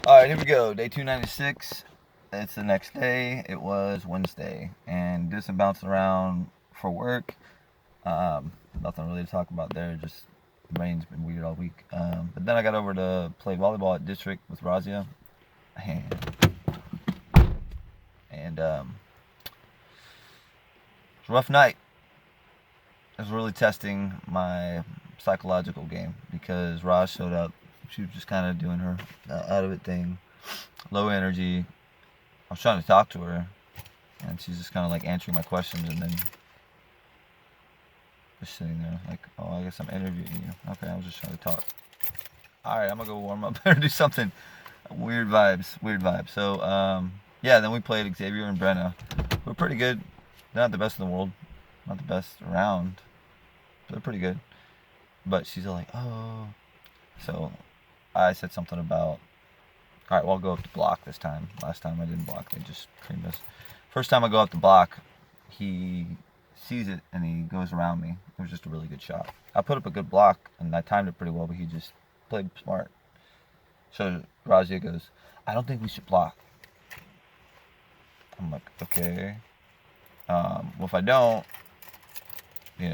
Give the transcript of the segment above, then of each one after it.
Alright, here we go. Day 296. It's the next day. It was Wednesday. And did some bouncing around for work. Nothing really to talk about there. Just the rain's been weird all week. But then I got over to play volleyball at District with Razia. And it's a rough night. It was really testing my psychological game because Roz showed up. She was just kind of doing her out of it thing, low energy. I was trying to talk to her, and she's just kind of like answering my questions, and then just sitting there like, oh, I guess I'm interviewing you. Okay, I was just trying to talk. All right, I'm gonna go warm up or do something. Weird vibes. So, yeah, then we played Xavier and Brenna. We're pretty good. They're not the best in the world, not the best around. They're pretty good. But she's like, oh. So I said something about, all right, well, I'll go up the block this time. Last time I didn't block. They just creamed us. First time I go up the block, he sees it and he goes around me. It was just a really good shot. I put up a good block and I timed it pretty well, but he just played smart. So Razia goes, I don't think we should block. I'm like, okay. Well, if I don't, he's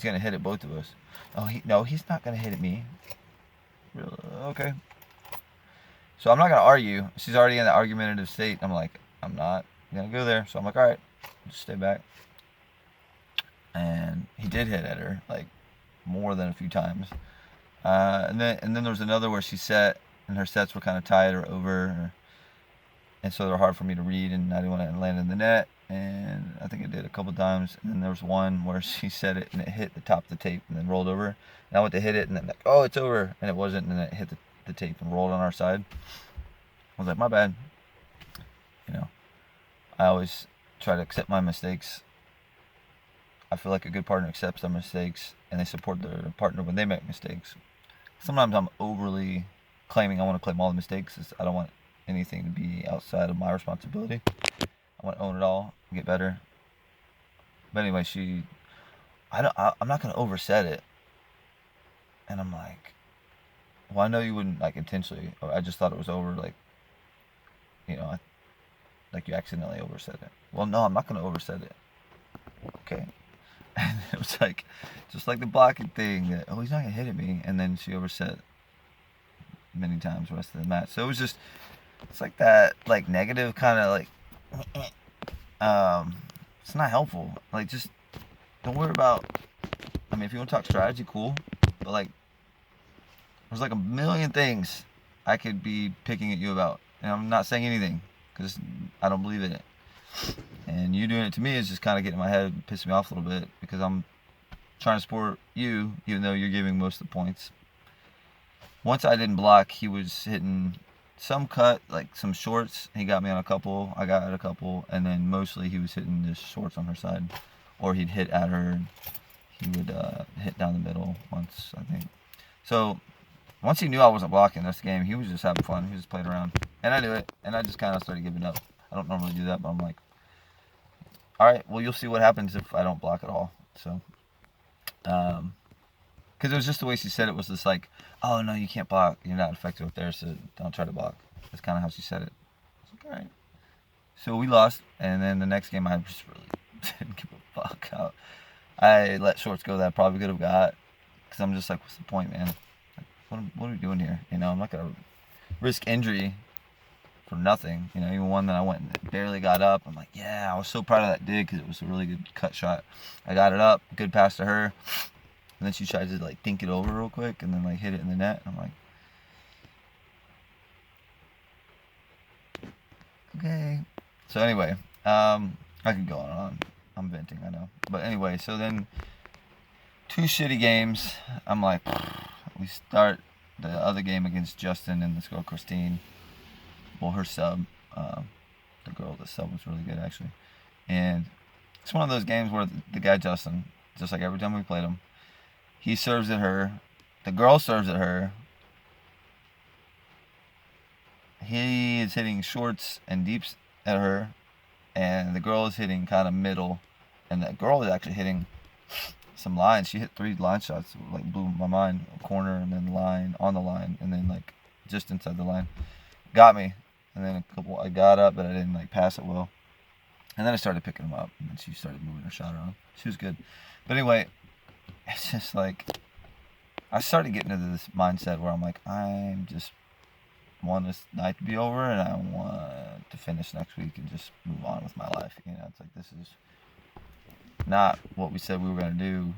going to hit at both of us. Oh, he's not going to hit at me. Really? Okay. So I'm not going to argue. She's already in the argumentative state. I'm like, I'm not going to go there. So I'm like, all right, just stay back. And he did hit at her, like, more than a few times. And then there was another where she set, and her sets were kind of tight or over. And so they're hard for me to read, and I didn't want to land in the net. And I think it did a couple times. And then there was one where she set it, and it hit the top of the tape and then rolled over. And I went to hit it, and then like, oh, it's over. And it wasn't, and then it hit the tape and rolled on our side. I was like, my bad. I always try to accept my mistakes. I feel like a good partner accepts their mistakes, and they support their partner when they make mistakes. Sometimes I'm overly claiming I want to claim all the mistakes. I don't want anything to be outside of my responsibility. I want to own it all and get better. But anyway, I'm not going to overset it. And I'm like, well, I know you wouldn't like intentionally. I just thought it was over, like, like you accidentally overset it. Well, no, I'm not going to overset it. Okay. And it was like, just like the blocking thing, that, oh, he's not going to hit at me. And then she overset many times the rest of the match. So it was just, it's like that, like, negative kind of, like, it's not helpful. Like, just don't worry about, I mean, if you want to talk strategy, cool. But, like, there's like a million things I could be picking at you about. And I'm not saying anything because I don't believe in it. And you doing it to me is just kind of getting in my head, pissing me off a little bit because I'm trying to support you, even though you're giving most of the points. Once I didn't block, he was hitting some cut, like some shorts. He got me on a couple. I got a couple. And then mostly he was hitting just shorts on her side. Or he'd hit at her. He would hit down the middle once, I think. So once he knew I wasn't blocking this game, he was just having fun. He was just playing around. And I knew it. And I just kind of started giving up. I don't normally do that, but I'm like, all right, well, you'll see what happens if I don't block at all. So, because it was just the way she said it was just like, oh, no, you can't block. You're not effective up there, so don't try to block. That's kind of how she said it. I was like, all right. So we lost, and then the next game I just really didn't give a fuck. I let shorts go that I probably could have got, because I'm just like, what's the point, man? Like, what are we doing here? I'm not going to risk injury for nothing. Even one that I went and barely got up. I'm like, yeah, I was so proud of that dig because it was a really good cut shot. I got it up, good pass to her. And then she tried to like dink it over real quick and then like hit it in the net. I'm like, okay. So anyway, I could go on and on. I'm venting, I know. But anyway, so then 2 shitty games. I'm like, we start the other game against Justin and this girl Christine. Well, her sub, the girl that sub was really good actually. And it's one of those games where the guy Justin, just like every time we played him, he serves at her, the girl serves at her. He is hitting shorts and deeps at her, and the girl is hitting kind of middle, and the girl is actually hitting some lines. She hit 3 line shots, like blew my mind. A corner and then line, on the line, and then like just inside the line. Got me. And then I got up, but I didn't like pass it well. And then I started picking them up, and then she started moving her shot around. She was good. But anyway, it's just like, I started getting into this mindset where I'm like, I'm just want this night to be over, and I want to finish next week and just move on with my life. You know, it's like, this is not what we said we were going to do.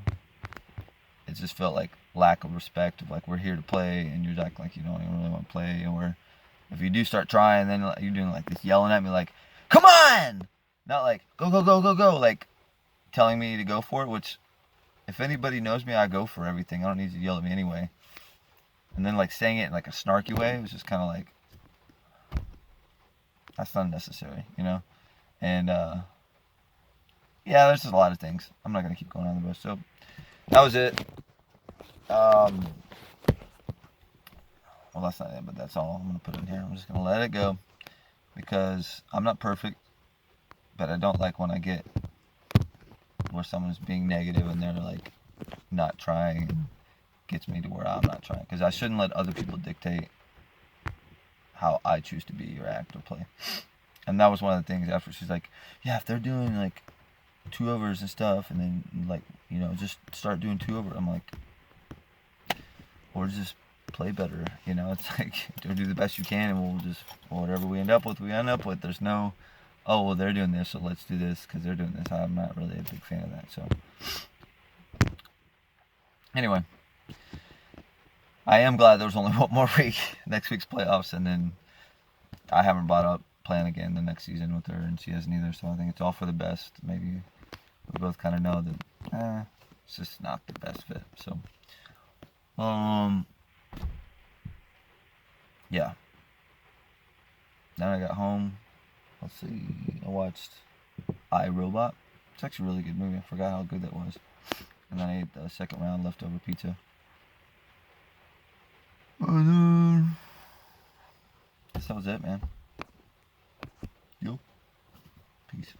It just felt like lack of respect of like, we're here to play, and you're acting like you don't even really want to play. Or if you do start trying, then you're doing like this, yelling at me like, come on! Not like, go, go, go, go, go, like telling me to go for it, which, if anybody knows me, I go for everything. I don't need you to yell at me anyway. And then like saying it in like a snarky way, it was just kind of like, that's unnecessary, you know? And yeah, there's just a lot of things. I'm not going to keep going on the bush. So that was it. Well, that's not it, but that's all I'm going to put in here. I'm just going to let it go because I'm not perfect, but I don't like when I get where someone's being negative and they're like not trying. Gets me to where I'm not trying, because I shouldn't let other people dictate how I choose to be or act or play. And that was one of the things after. She's like, yeah, if they're doing like 2-overs and stuff, and then like, you know, just start doing 2-over. I'm like, or just play better, you know? It's like, do the best you can, and we'll just, whatever we end up with, we end up with. There's no, oh, well, they're doing this, so let's do this because they're doing this. I'm not really a big fan of that. So anyway, I am glad there was only one more week, next week's playoffs, and then I haven't brought up playing again the next season with her, and she hasn't either, so I think it's all for the best. Maybe we both kind of know that it's just not the best fit. So, yeah. Then I got home. Let's see. I watched iRobot. It's actually a really good movie. I forgot how good that was. And then I ate the second round leftover pizza. And I guess that was it, man. Yo. Peace.